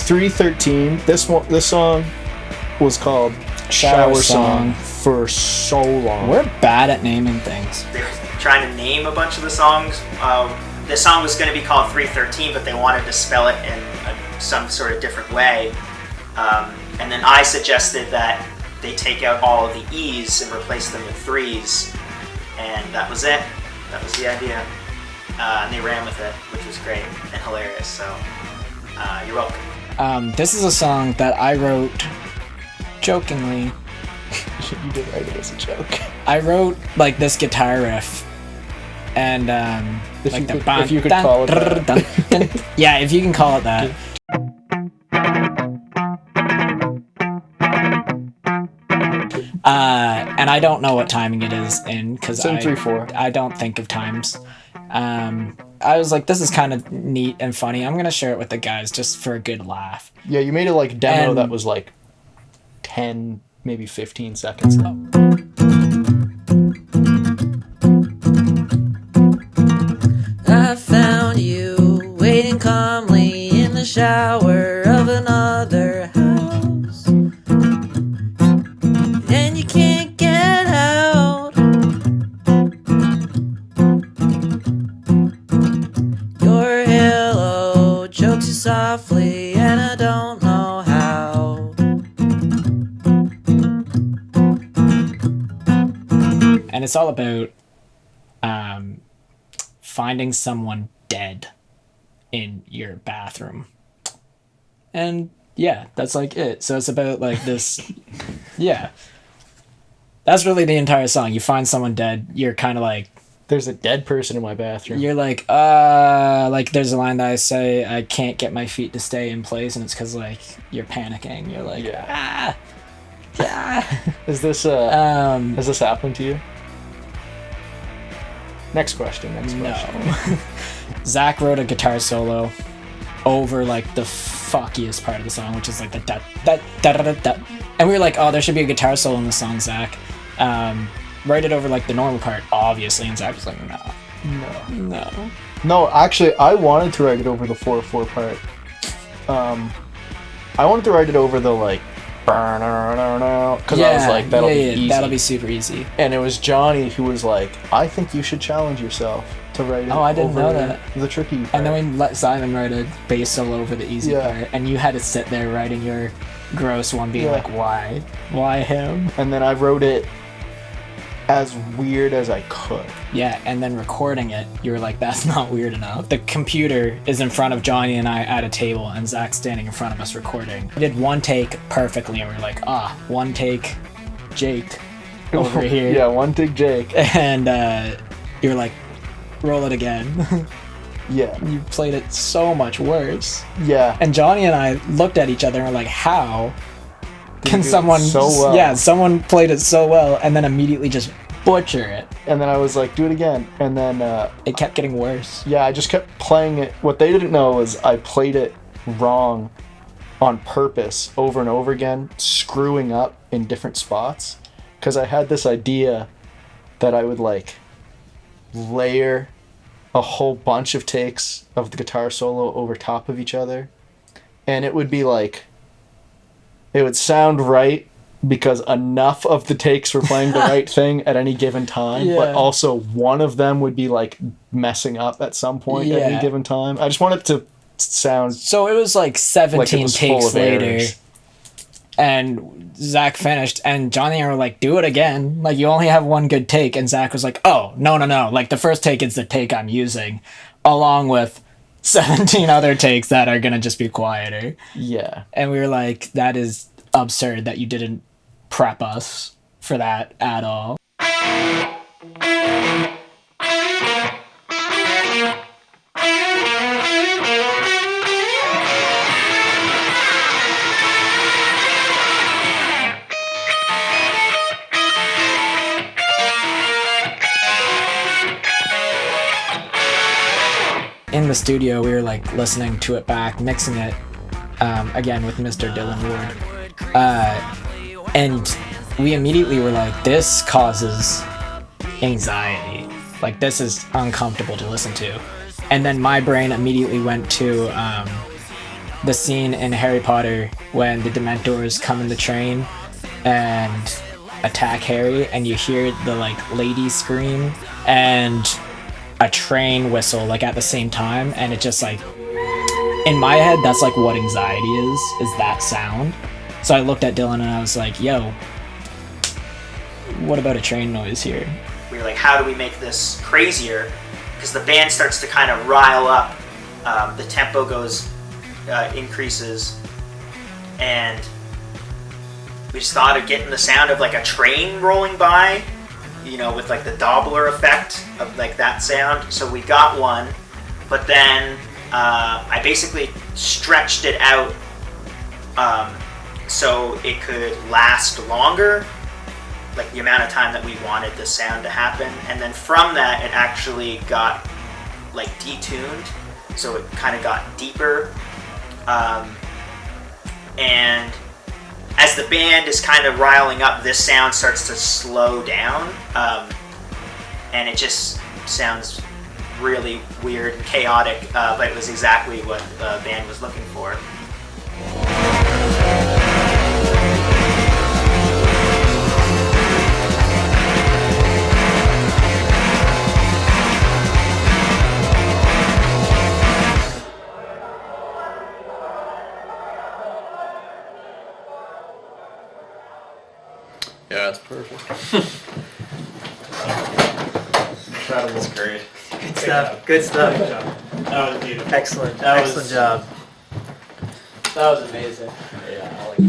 313. This song was called Shower Song for so long. We're bad at naming things. They were trying to name a bunch of the songs. The song was going to be called 313, but they wanted to spell it in some sort of different way. And then I suggested that they take out all of the E's and replace them with 3's. And that was it. That was the idea. And they ran with it, which was great and hilarious. So, you're welcome. This is a song that I wrote jokingly. You did write it as a joke. I wrote like this guitar riff, and if you could call it that. Yeah, if you can call it that. And I don't know what timing it is in because I don't think of times. I was like, this is kind of neat and funny. I'm gonna share it with the guys just for a good laugh. Yeah, you made it like demo that was like 10, maybe 15 seconds. I found you waiting calmly in the shower of another house, and you can't get out. Your halo chokes you softly, and I don't know how. And it's all about finding someone dead in your bathroom. And yeah, that's like it. So it's about like this. Yeah. That's really the entire song. You find someone dead, you're kind of like, there's a dead person in my bathroom. You're like there's a line that I say, I can't get my feet to stay in place, and it's because like you're panicking. You're like, yeah. Is this has this happened to you? Next question. No. Zach wrote a guitar solo over like the fuckiest part of the song, which is like the da da da da da. And we were like, oh, there should be a guitar solo in the song, Zach. Write it over like the normal part, obviously. And Zach was like, No, actually, I wanted to write it over the 4/4 part. I wanted to write it over the like, because I was like, that'll be easy. That'll be super easy. And it was Johnny who was like, I think you should challenge yourself to write it. Oh, I didn't know that. The tricky part. And then we let Simon write a bass solo over the easy part, and you had to sit there writing your gross one, being like, why him? And then I wrote it as weird as I could. Yeah, and then recording it, you were like, that's not weird enough. The computer is in front of Johnny and I at a table, and Zach's standing in front of us recording. We did one take perfectly, and we were like, one take Jake over here. Yeah, one take Jake. And you were like, roll it again. Yeah. You played it so much worse. Yeah. And Johnny and I looked at each other and were like, how can someone so well? Yeah, someone played it so well and then immediately just butcher it. And then I was like, do it again. And then it kept getting worse. Yeah, I just kept playing it. What they didn't know was I played it wrong on purpose over and over again, screwing up in different spots, because I had this idea that I would like layer a whole bunch of takes of the guitar solo over top of each other, and it would be like, it would sound right because enough of the takes were playing the right thing at any given time, but also one of them would be like messing up at some point at any given time. I just wanted it to sound so it was like 17 takes later errors. And Zach finished, and Johnny and I were like, do it again, like you only have one good take. And Zach was like, oh no, like the first take is the take I'm using, along with 17 other takes that are gonna just be quieter. Yeah. And we were like, that is absurd that you didn't prep us for that at all. In the studio, we were like listening to it back, mixing it again with Mr. Dylan Ward, and we immediately were like, this causes anxiety, like this is uncomfortable to listen to. And then my brain immediately went to the scene in Harry Potter when the Dementors come in the train and attack Harry, and you hear the like lady scream and a train whistle like at the same time, and it just like, in my head, that's like what anxiety is that sound. So I looked at Dylan and I was like, yo, what about a train noise here? We were like, how do we make this crazier? Because the band starts to kind of rile up, the tempo increases, and we just thought of getting the sound of like a train rolling by, you know, with like the Doppler effect of like that sound. So we got one, but then I basically stretched it out so it could last longer, like the amount of time that we wanted the sound to happen. And then from that, it actually got like detuned, so it kind of got deeper. And as the band is kind of riling up, this sound starts to slow down, and it just sounds really weird and chaotic, but it was exactly what the band was looking for. Yeah, it's perfect. That was great. Good stuff. Good stuff. Good job. That was beautiful. Excellent. That Excellent job. That was amazing. Yeah, I like that.